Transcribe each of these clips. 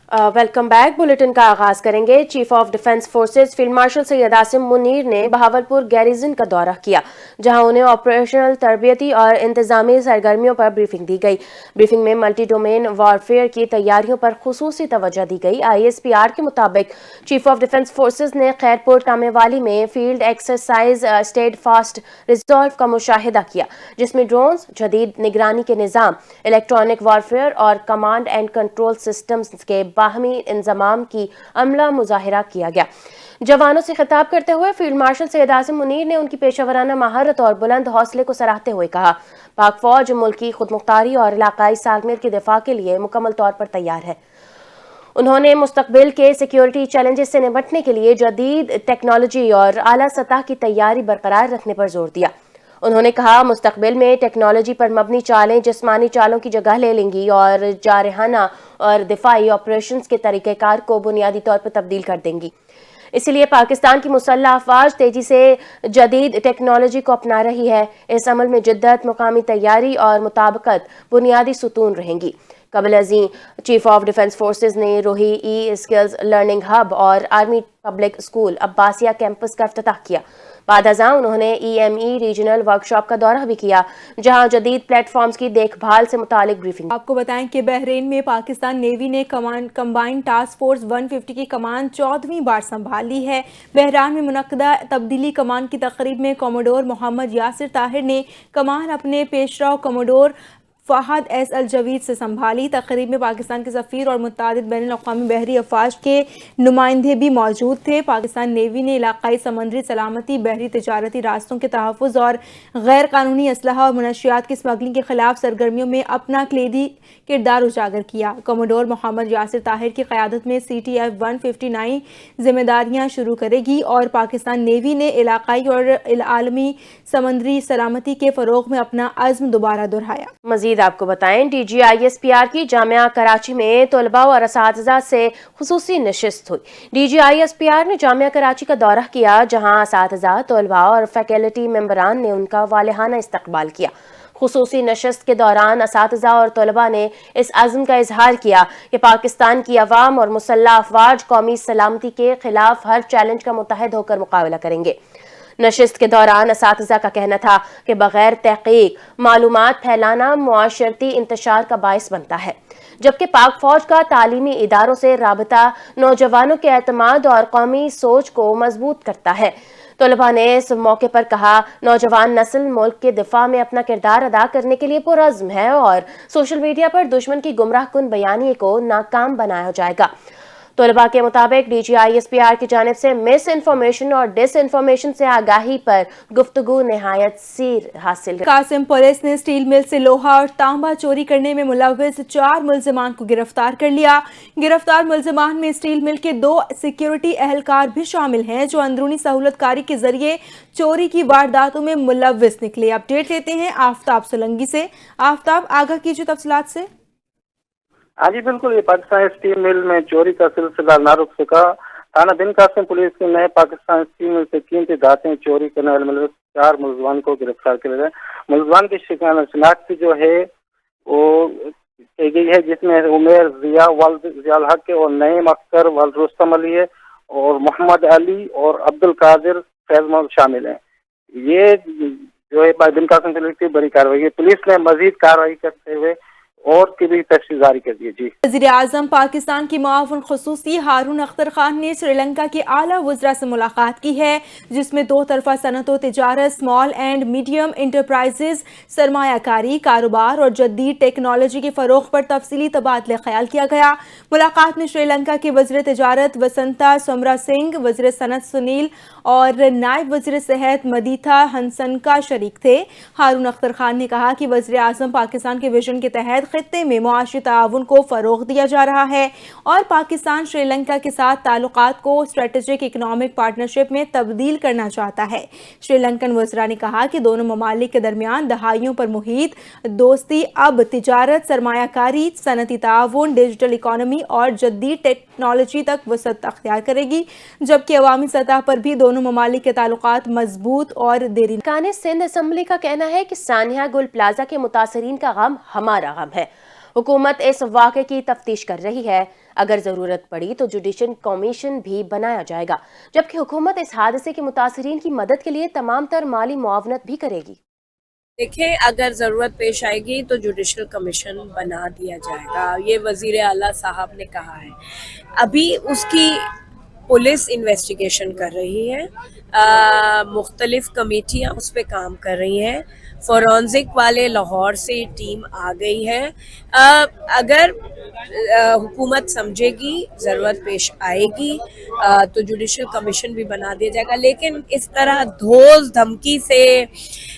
Welcome back. Bulletin کا آغاز کریں گے. Chief of defence forces field marshal Syed Asim Munir نے بہاولپور گیریزن کا دورہ کیا، جہاں انہیں آپریشنل، تربیتی اور انتظامی سرگرمیوں پر بریفنگ دی گئی. بریفنگ میں ملٹی ڈومین وارفیئر کی تیاریوں پر خصوصی توجہ دی گئی. ISPR کے مطابق چیف آف ڈیفنس فورسز نے خیرپور کامے والی میں field exercise steadfast resolve کا مشاہدہ کیا، جس میں ڈرونز، جدید نگرانی کے نظام، الیکٹرانک وارفیئر اور کمانڈ اینڈ کنٹرول سسٹمز کے باہمی انضمام کی عملہ مظاہرہ کیا گیا. جوانوں سے خطاب کرتے ہوئے فیلڈ مارشل سید عاصم منیر نے ان کی پیشہ ورانہ مہارت اور بلند حوصلے کو سراہتے ہوئے کہا، پاک فوج ملک کی خود مختاری اور علاقائی سالمیت کے دفاع کے لیے مکمل طور پر تیار ہے. انہوں نے مستقبل کے سیکیورٹی چیلنجز سے نمٹنے کے لیے جدید ٹیکنالوجی اور اعلیٰ سطح کی تیاری برقرار رکھنے پر زور دیا. انہوں نے کہا، مستقبل میں ٹیکنالوجی پر مبنی چالیں جسمانی چالوں کی جگہ لے لیں گی اور جارحانہ اور دفاعی آپریشنز کے طریقہ کار کو بنیادی طور پر تبدیل کر دیں گی. اسی لیے پاکستان کی مسلح افواج تیزی سے جدید ٹیکنالوجی کو اپنا رہی ہے. اس عمل میں جدت، مقامی تیاری اور مطابقت بنیادی ستون رہیں گی. قبل ازیں چیف آف ڈیفنس فورسز نے روہی ای اسکلز لرننگ ہب اور آرمی پبلک اسکول عباسیہ کیمپس کا افتتاح کیا. بعد ازاں انہوں نے EME ریجنل ورکشاپ کا دورہ بھی کیا، جہاں جدید پلیٹ فارمز کی دیکھ بھال سے متعلق بریفنگ. آپ کو بتائیں کہ بحرین میں پاکستان نیوی نے کمبائنڈ ٹاسک فورس 150 کی کمان 14ویں بار سنبھال لی ہے. بحران میں منعقدہ تبدیلی کمان کی تقریب میں کوموڈور محمد یاسر طاہر نے کمان اپنے پیشرو کوموڈور فہد ایس الجوید سے سنبھالی. تقریب میں پاکستان کے سفیر اور متعدد بین الاقوامی بحری افواج کے نمائندے بھی موجود تھے. پاکستان نیوی نے علاقائی سمندری سلامتی، بحری تجارتی راستوں کے تحفظ اور غیر قانونی اسلحہ اور منشیات کی اسمگلنگ کے خلاف سرگرمیوں میں اپنا کلیدی کردار اجاگر کیا. کوموڈور محمد یاسر طاہر کی قیادت میں CTF 159 ذمہ داریاں شروع کرے گی اور پاکستان نیوی نے علاقائی اور عالمی سمندری سلامتی کے فروغ میں اپنا عزم دوبارہ دہرایا. مزید آپ کو بتائیں، DG ISPR کی جامعہ کراچی میں طلباء اور اساتذہ سے خصوصی نشست ہوئی. DG ISPR نے جامعہ کراچی کا دورہ کیا، جہاں اساتذہ، طلباء اور فیکلٹی ممبران نے ان کا والہانہ استقبال کیا. خصوصی نشست کے دوران اساتذہ اور طلباء نے اس عزم کا اظہار کیا کہ پاکستان کی عوام اور مسلح افواج قومی سلامتی کے خلاف ہر چیلنج کا متحد ہو کر مقابلہ کریں گے. نشست کے دوران اساتذہ کا کہنا تھا کہ بغیر تحقیق معلومات پھیلانا معاشرتی انتشار کا باعث بنتا ہے، جبکہ پاک فوج کا تعلیمی اداروں سے رابطہ نوجوانوں کے اعتماد اور قومی سوچ کو مضبوط کرتا ہے. طلباء نے اس موقع پر کہا، نوجوان نسل ملک کے دفاع میں اپنا کردار ادا کرنے کے لیے پرعزم ہے اور سوشل میڈیا پر دشمن کی گمراہ کن بیانیے کو ناکام بنایا جائے گا. طلباء کے مطابق DG ISPR کی جانب سے مس انفارمیشن اور ڈس انفارمیشن سے آگاہی پر گفتگو نہایت سیر حاصل. قاسم پولیس نے اسٹیل مل سے لوہا اور تانبا چوری کرنے میں ملوث 4 ملزمان کو گرفتار کر لیا. گرفتار ملزمان میں اسٹیل مل کے 2 سیکیورٹی اہلکار بھی شامل ہیں، جو اندرونی سہولت کاری کے ذریعے چوری کی وارداتوں میں ملوث نکلے. اپڈیٹ لیتے ہیں آفتاب سولنگی سے. آفتاب، آگاہ کیجیے تفصیلات سے. ہاں جی بالکل، یہ پاکستان اسٹیل مل میں چوری کا سلسلہ نہ رک سکا. تھانہ بن قاسم پولیس نے نئے پاکستان اسٹیل مل سے قیمتی دھاتیں چوری کرنے والے ملوث 4 ملزمان کو گرفتار کر لیا. ملزمان کی شناخت جو ہے وہ کی گئی ہے، جس میں عمیر ضیاء الحق اور نعیم اختر رستم علی ہے اور محمد علی اور عبد القادر فیض محمد شامل ہیں. یہ جو ہے بن قاسم پولیس کی بڑی کارروائی ہے. پولیس نے مزید کارروائی کرتے ہوئے اور کی بھی تفصیل جاری کر دی. جی، وزیر اعظم پاکستان کی معاون خصوصی ہارون اختر خان نے سری لنکا کے اعلیٰ وزراء سے ملاقات کی ہے، جس میں 2 طرفہ صنعت و تجارت، اسمال اینڈ میڈیم انٹرپرائزز، سرمایہ کاری، کاروبار اور جدید ٹیکنالوجی کے فروغ پر تفصیلی تبادلہ خیال کیا گیا. ملاقات میں سری لنکا کے وزیر تجارت وسنتا سومرا سنگھ، وزیر صنعت سنیل اور نائب وزیر صحت مدیتھا ہنسنکا شریک تھے. ہارون اختر خان نے کہا کہ وزیر اعظم پاکستان کے ویژن کے تحت خطے میں معاشی تعاون کو فروغ دیا جا رہا ہے اور پاکستان سری لنکا کے ساتھ تعلقات کو اسٹریٹجک اکنامک پارٹنرشپ میں تبدیل کرنا چاہتا ہے. سری لنکن وزراء نے کہا کہ دونوں ممالک کے درمیان دہائیوں پر محیط دوستی اب تجارت، سرمایہ کاری، صنعتی تعاون، ڈیجیٹل اکانومی اور جدید ٹیکنالوجی تک وسعت اختیار کرے گی، جبکہ عوامی سطح پر بھی دونوں ممالک کے تعلقات مضبوط اور دیرینہ. ارکان سندھ اسمبلی کا کہنا ہے کہ سانحہ گل پلازہ کے متاثرین کا غم ہمارا غم ہے. حکومت اس واقعے کی تفتیش کر رہی ہے. अगर ज़रूरत पड़ी तो जुडिशल कमीशन भी बनाया जाएगा, जबकि हुकूमत इस हादसे के मुतासरीन की मदद के लिए तमाम तर माली मुआवनत भी करेगी। देखें, अगर ज़रूरत पेश आएगी तो जुडिशल कमीशन बना दिया जाएगा, ये वज़ीर आला साहब ने कहा है। अभी उसकी पुलिस इन्वेस्टिगेशन कर रही है, मुख्तलिफ कमेटियाँ उस पर काम कर रही हैं, फोरेंसिक वाले लाहौर से टीम आ गई है। अगर हुकूमत समझेगी, ज़रूरत पेश आएगी तो जुडिशल कमीशन भी बना दिया जाएगा, लेकिन इस तरह धोस धमकी से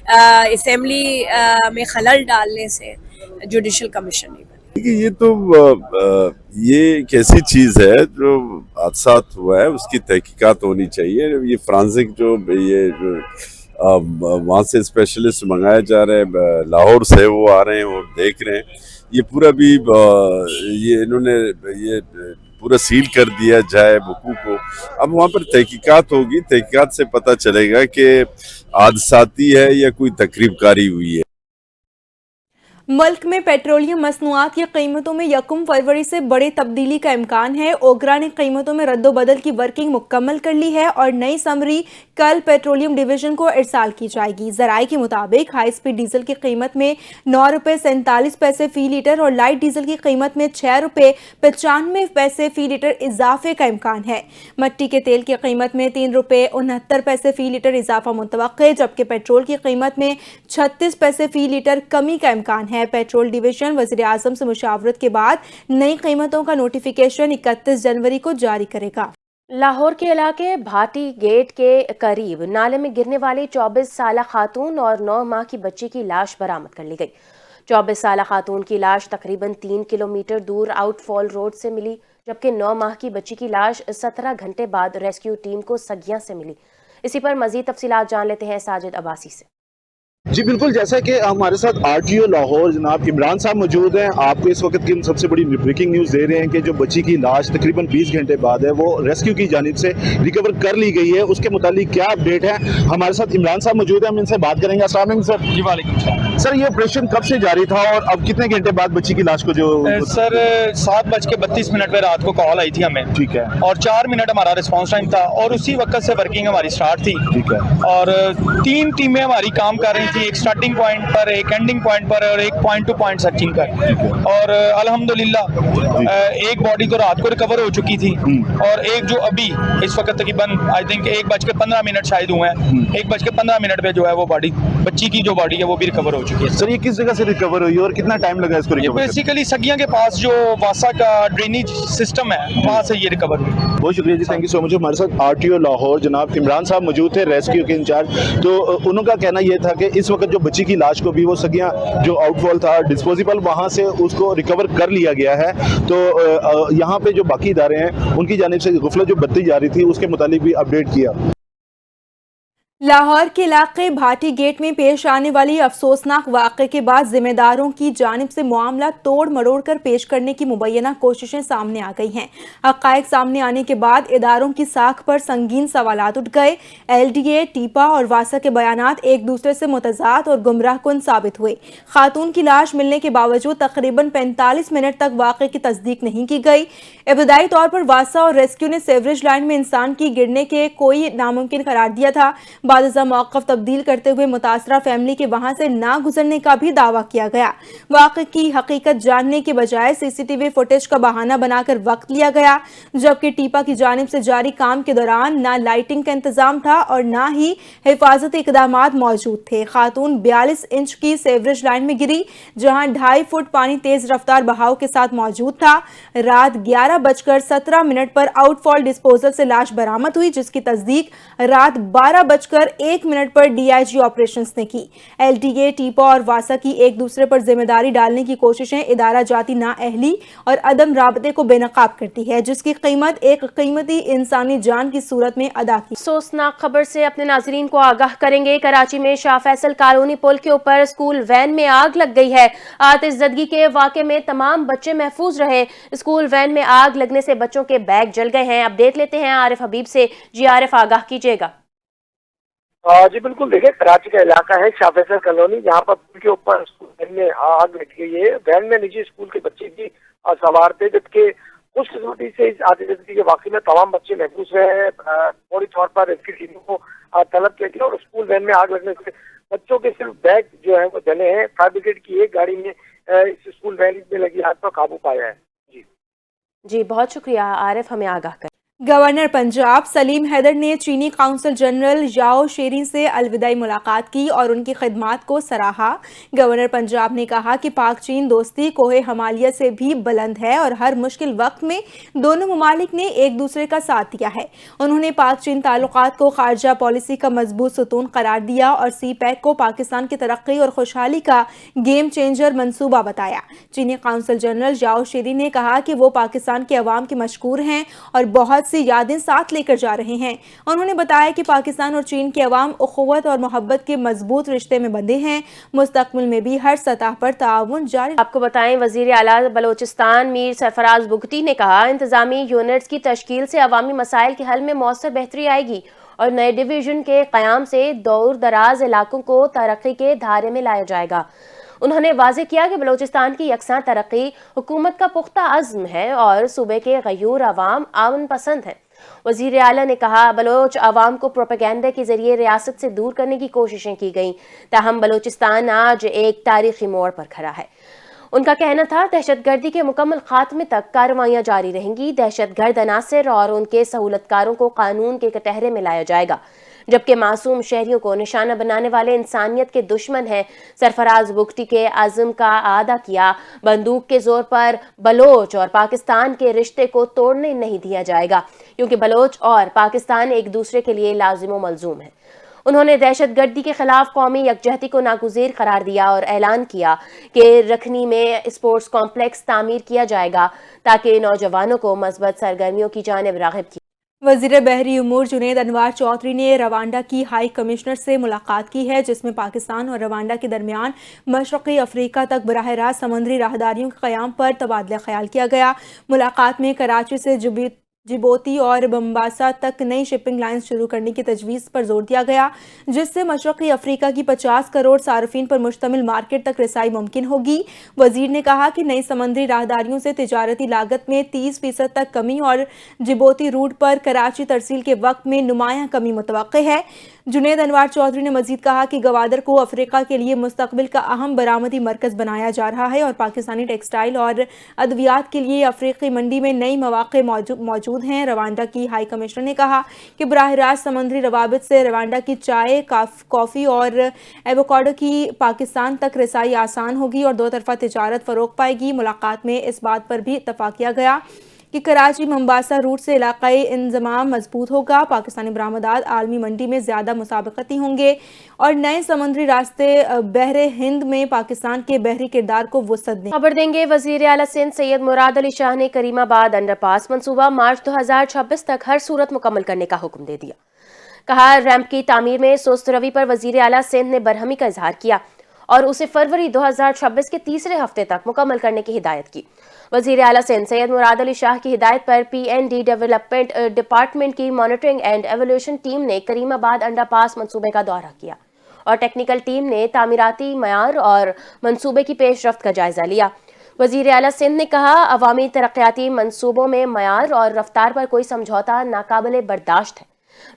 असेंबली में खलल डालने से जुडिशल कमीशन नहीं बनेगा। देखिए, ये तो ये एक ऐसी चीज़ है जो हादसा हुआ है, उसकी तहकीकात होनी चाहिए। ये फ्रांसिक जो ये वहाँ से स्पेशलिस्ट मंगाया जा रहा है, लाहौर से वो आ रहे हैं और देख रहे हैं। ये पूरा भी ये इन्होंने ये पूरा सील कर दिया जाए बुकू को। अब वहाँ पर तहकीकात होगी, तहकीकात से पता चलेगा कि हादसाती है या कोई तकरीबकारी हुई है। मुल्क में पेट्रोलियम मसनूआत की कीमतों में 1 फरवरी से बड़ी तब्दीली का इम्कान है। ओगरा ने कीमतों में रद्दोबदल की वर्किंग मुकम्मल कर ली है और नई समरी कल पेट्रोलियम डिवीजन को इरसाल की जाएगी। जराये के मुताबिक हाई स्पीड डीजल की कीमत में 9 रुपये 47 पैसे फी लीटर और लाइट डीजल की कीमत में 6 रुपये 95 पैसे फी लीटर इजाफे का इम्कान है। मट्टी के तेल की कीमत में 3 रुपये 69 पैसे फी लीटर इजाफा मुतवक्किल है, जबकि पेट्रोल की कीमत में 36 पैसे फी लीटर कमी का इम्कान है। पेट्रोल डिवीजन वज़ीर आज़म से मुशावरत के बाद नई कीमतों का नोटिफिकेशन 31 जनवरी को जारी करेगा। लाहौर के इलाके भाटी गेट के करीब नाले में गिरने वाली 24 साला खातून और 9 माह की बच्ची की लाश बरामद कर ली गई। 24 साला खातून की लाश तकरीबन 3 किलोमीटर दूर आउटफॉल रोड से मिली, जबकि 9 माह की बच्ची की लाश 17 घंटे बाद रेस्क्यू टीम को सगिया से मिली। इसी पर मजीद तफसीलात जान लेते हैं साजिद अब्बासी से। जी बिल्कुल, जैसा कि हमारे साथ आरटीओ लाहौर जनाब इमरान साहब मौजूद हैं। आपको इस वक्त की सबसे बड़ी ब्रेकिंग न्यूज़ दे रहे हैं कि जो बच्ची की लाश तकरीबन 20 घंटे बाद है वो रेस्क्यू की जानिब से रिकवर कर ली गई है। उसके मुतालिक क्या अपडेट है, हमारे साथ इमरान साहब मौजूद हैं, हम इनसे बात करेंगे। अस्सलाम वालेकुम सर। जी वालेकुम सलाम। सर, ये ऑपरेशन कब से जारी था और अब कितने घंटे बाद बच्ची की लाश को जो सर 7:32 पे रात को कॉल आई थी हमें, ठीक है, और 4 मिनट हमारा रिस्पांस टाइम था और उसी वक्त से वर्किंग हमारी स्टार्ट थी, ठीक है, और 3 टीमें हमारी काम कर रही थी, एक स्टार्टिंग पॉइंट पर, एक एंडिंग पॉइंट पर और एक पॉइंट टू पॉइंट सर्चिंग पर। और अल्हम्दुलिल्लाह एक बॉडी तो रात को रिकवर हो चुकी थी और एक जो अभी इस वक्त तकरीबन आई थिंक 1:15 शायद हुए हैं, 1:15 पे जो है वो बॉडी, बच्ची की जो बॉडी है वो भी रिकवर हो चुकी है। सर, ये किस जगह से रिकवर हुई और कितना टाइम लगा इसको ये रिकवर करने? बेसिकली सगिया के पास जो वासा का ड्रेनेज सिस्टम है वहाँ से ये रिकवर हुई। बहुत शुक्रिया जी, थैंक यू सो मच। हमारे साथ आरटीओ लाहौर जनाब इमरान साहब मौजूद थे, रेस्क्यू के इंचार्ज। तो उनका कहना यह था कि इस वक्त जो बच्ची की लाश को भी वो सगिया जो आउटफॉल था डिस्पोजेबल, वहाँ से उसको रिकवर कर लिया गया है। तो यहाँ पे जो बाकी इदारे हैं उनकी जानिब से गुफलत जो बरती जा रही थी उसके मुतालिक भी अपडेट किया। लाहौर के इलाके भाटी गेट में पेश आने वाली अफसोसनाक वाक़े के बाद जिम्मेदारों की जानिब से मामला तोड़ मरोड़ कर पेश करने की मुबैना कोशिशें सामने आ गई हैं। हक़ाइक़ सामने आने के बाद इदारों की साख पर संगीन सवालात उठ गए। LDA, टीपा और वासा के बयानात एक दूसरे से मुतज़ाद और गुमराह कुन साबित हुए। खातून की लाश मिलने के बावजूद तकरीबन 45 मिनट तक वाक़े की तस्दीक नहीं की गई। इब्तदाई तौर पर वासा और रेस्क्यू ने सेवरेज लाइन में इंसान की गिरने के कोई नामुमकिन करार दिया था। बादजा मौक़िफ़ तब्दील करते हुए मुतासरा फैमिली के वहां से ना गुजरने का भी दावा किया गया। वाक़े की हकीकत जानने के बजाय CCTV फुटेज का बहाना बनाकर वक्त लिया गया, जबकि टीपा की जानिब से जारी काम के दौरान ना लाइटिंग का इंतजाम था और ना ही हिफाजती इक़दामात मौजूद थे। खातून 42 इंच की सेवरेज लाइन में गिरी, जहां 2.5 फुट पानी तेज रफ्तार बहाव के साथ मौजूद था। रात 11:17 पर आउटफॉल डिस्पोजल से लाश बरामद हुई, जिसकी तस्दीक रात 12:01 पर DIG ऑपरेशंस ने की। LDA, टीपा और वासा की एक दूसरे पर जिम्मेदारी डालने की कोशिशें इदारा जाती नाअहली और अदम राबते को बेनकाब करती है, जिसकी कीमत एक कीमती इंसानी जान की सूरत में अदा की। अफसोसनाक खबर से अपने नाजरीन को आगाह करेंगे। कराची में शाह फैसल कॉलोनी पुल के ऊपर स्कूल वैन में आग लग गई है। आतिशज़दगी के वाक़े में तमाम बच्चे महफूज रहे। स्कूल वैन में आग लगने से बच्चों के बैग जल गए हैं। अपडेट लेते हैं आरिफ हबीब से। जी आरिफ, आगाह कीजिएगा। जी बिल्कुल, देखिए कराची का इलाका है शाह फैसल कॉलोनी, जहाँ पर पुल के ऊपर स्कूल वैन में आग लग गई है। वैन में निजी स्कूल के बच्चे भी सवार थे, जबकि खुशकिस्मती से इस आतिशबाजी के वाकई में तमाम बच्चे महफूज रहे हैं। फौरी तौर पर रेस्क्यू टीमों को तलब किया गया और स्कूल वैन में आग लगने से बच्चों के सिर्फ बैग जो है वो जले हैं। फायर ब्रिगेड की एक गाड़ी में इस स्कूल वैन में लगी आग पर काबू पाया है। जी बहुत शुक्रिया आरिफ, हमें आगाह कर। गवर्नर पंजाब सलीम हैदर ने चीनी काउंसल जनरल याओ शेरिन से अलविदाई मुलाकात की और उनकी खिदमात को सराहा। गवर्नर पंजाब ने कहा कि पाक चीन दोस्ती कोहे हिमालय से भी बुलंद है और हर मुश्किल वक्त में दोनों ममालिक ने एक दूसरे का साथ दिया है। उन्होंने पाक चीन ताल्लुकात को खारजा पॉलिसी का मजबूत सतून करार दिया और सी पैक को पाकिस्तान की तरक्की और खुशहाली का गेम चेंजर मंसूबा बताया। चीनी काउंसल जनरल याओ शेरिन ने कहा कि वो पाकिस्तान के अवाम के मशकूर हैं और बहुत सी यादें साथ लेकर जा रहे हैं। उन्होंने बताया कि पाकिस्तान और चीन के अवाम उखुवत और मोहब्बत के मजबूत रिश्ते में बंधे हैं। मुस्तकबिल में भी हर सतह पर ताउन जारी। आपको बताएं, वजीर आला बलोचिस्तान मीर सरफराज बुगटी ने कहा, इंतजामी यूनिट्स की तश्कील से अवामी मसाइल के हल में मौसर बेहतरी आएगी और नए डिवीजन के क़याम से दूर दराज इलाकों को तरक्की के धारे में लाया जाएगा। उन्होंने वाज़ेह किया कि बलोचिस्तान की यकसां तरक्की हुकूमत का पुख्ता अज़्म है और सूबे के गयूर अवाम आमन पसंद हैं। वज़ीर आला ने कहा, बलोच अवाम को प्रोपेगेंडा के जरिए रियासत से दूर करने की कोशिशें की गईं, ताहम बलोचिस्तान आज एक तारीखी मोड़ पर खड़ा है। उनका कहना था, दहशतगर्दी के मुकम्मल खात्मे तक कार्रवाइयां जारी रहेंगी। दहशतगर्द अनासर और उनके सहूलतकारों को कानून के कटहरे में लाया जाएगा, जबकि मासूम शहरियों को निशाना बनाने वाले इंसानियत के दुश्मन हैं। सरफराज बुगटी के आज़म का आदा किया, बंदूक के जोर पर बलोच और पाकिस्तान के रिश्ते को तोड़ने नहीं दिया जाएगा, क्योंकि बलोच और पाकिस्तान एक दूसरे के लिए लाजिम व मलजूम है। उन्होंने दहशतगर्दी के खिलाफ कौमी यकजहती को नागुज़ीर करार दिया और ऐलान किया कि रखनी में स्पोर्ट्स कॉम्प्लेक्स तामीर किया जाएगा ताकि नौजवानों को मस्बत सरगर्मियों की जानिब राग़िब किया। वज़ीर बहरी उमूर जुनैद अनवार चौधरी ने रवांडा की हाई कमिश्नर से मुलाकात की है, जिसमें पाकिस्तान और रवांडा के दरमियान मशरक़ी अफ्रीका तक बराह रास्त समुद्री राहदारियों के क़याम पर तबादला ख्याल किया गया। मुलाकात में कराची से जिबोती और बम्बासा तक नई शिपिंग लाइन शुरू करने की तजवीज़ पर जोर दिया गया, जिससे मशरक़ी अफ्रीका की 50 करोड़ सार्फिन पर मुश्तमिल मार्केट तक रसाई मुमकिन होगी। वज़ीर ने कहा कि नई समंदरी राहदारियों से तिजारती लागत में 30% तक कमी और जिबोती रूट पर कराची तरसील के वक्त में नुमायां कमी मुतवक्के है। जुनैद अनवार चौधरी ने मजीद कहा कि गवादर को अफ्रीका के लिए मुस्तकबिल का अहम बरामदी मरकज़ बनाया जा रहा है और पाकिस्तानी टेक्सटाइल और अद्वियात के लिए अफ्रीकी मंडी में नई मौक़े मौजूद हैं। रवांडा की हाई कमिश्नर ने कहा कि बराह रास्त समुद्री रवाबित से रवांडा की चाय, कॉफ़ी और एवोकाडो की पाकिस्तान तक रसाई आसान होगी और दो तरफा तिजारत फ़रोग़ पाएगी। मुलाकात में इस बात पर भी इत्तफ़ाक़ किया गया कि कराची मंबासा रूट से इलाकाई इंज़माम मजबूत होगा, पाकिस्तानी बरामदात आलमी मंडी में ज़्यादा मुसाबकती होंगे और नए समुद्री रास्ते बहरे हिंद में पाकिस्तान के बहरी किरदार को वुसअत देंगे। खबर देंगे, वज़ीर आला सिंध सैयद मुराद अली शाह ने करीमाबाद अंडरपास मंसूबा मार्च 2026 तक हर सूरत मुकम्मल करने का हुक्म दे दिया। कहा, रैंप की तामीर में सुस्त रवि पर वज़ीर आला सिंध ने बरहमी का इजहार किया और उसे फरवरी 2026 के तीसरे हफ्ते तक मुकम्मल करने की हिदायत की। वज़ीर आला सिंध सैयद मुराद अली शाह की हिदायत पर PND डेवलपमेंट डिपार्टमेंट की मॉनिटरिंग एंड एवोल्यूशन टीम ने करीमाबाद अंडरपास मंसूबे का दौरा किया और टेक्निकल टीम ने तामीराती मयार और मंसूबे की पेशरफ्त का जायजा लिया। वज़ीर आला सिंध ने कहा, अवामी तरक्याती मंसूबों में मयार और रफ्तार पर कोई समझौता नाकाबिले बर्दाश्त है।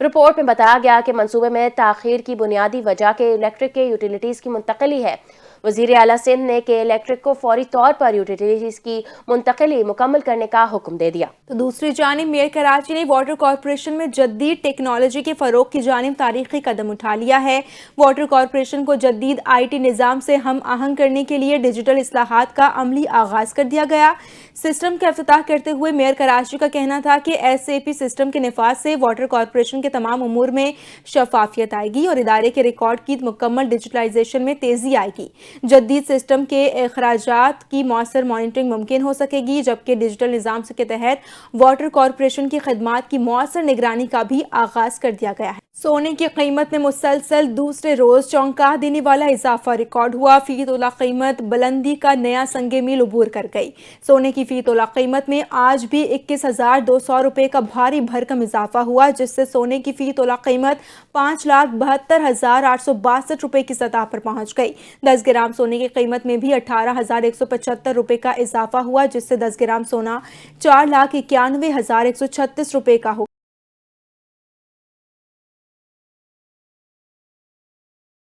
रिपोर्ट में बताया गया कि मंसूबे में ताख़ीर की बुनियादी वजह के इलेक्ट्रिक के यूटिलिटीज़ की मुंतकिली है। वज़ीर आला सिंध ने के इलेक्ट्रिक को फौरी तौर पर यूटिलिटीज़ की मुंतकिली मुकम्मल करने का हुक्म दे दिया। तो दूसरी जानिब मेयर कराची ने वाटर कॉरपोरेशन में जदीद टेक्नोलॉजी के फ़रोग की जानिब तारीखी कदम उठा लिया है। वाटर कॉरपोरेशन को जदीद IT निज़ाम से हम आहंग करने के लिए डिजिटल इस्लाहात का अमली आगाज़ कर दिया गया। सिस्टम का इफ्तिताह करते हुए मेयर कराची का कहना था कि SAP सिस्टम के निफाज से वाटर कॉरपोरेशन के तमाम उमूर में शफाफियत आएगी और इदारे के रिकॉर्ड की मुकम्मल डिजिटलाइजेशन में तेज़ी आएगी। जदीद सिस्टम के अखराजात की मौसर मॉनिटरिंग मुमकिन हो सकेगी, जबकि डिजिटल निज़ाम के तहत वाटर कॉरपोरेशन की खदमात की मौसर निगरानी का भी आगाज़ कर दिया गया है। सोने की कीमत में मुसलसल दूसरे रोज चौंका देने वाला इजाफा रिकॉर्ड हुआ। फी तोला कीमत बुलंदी का नया संगे मील उबूर कर गई। सोने की फी तोला कीमत में आज भी 21,200 रुपये का भारी भरकम इजाफा हुआ, जिससे सोने की फी तोला कीमत 5,72,862 रुपये की सतह पर पहुंच गई। 10 ग्राम ग्राम सोने की कीमत में भी 18,175 रुपए का इजाफा हुआ, जिससे 10 ग्राम सोना 4,91,136 रुपए का हो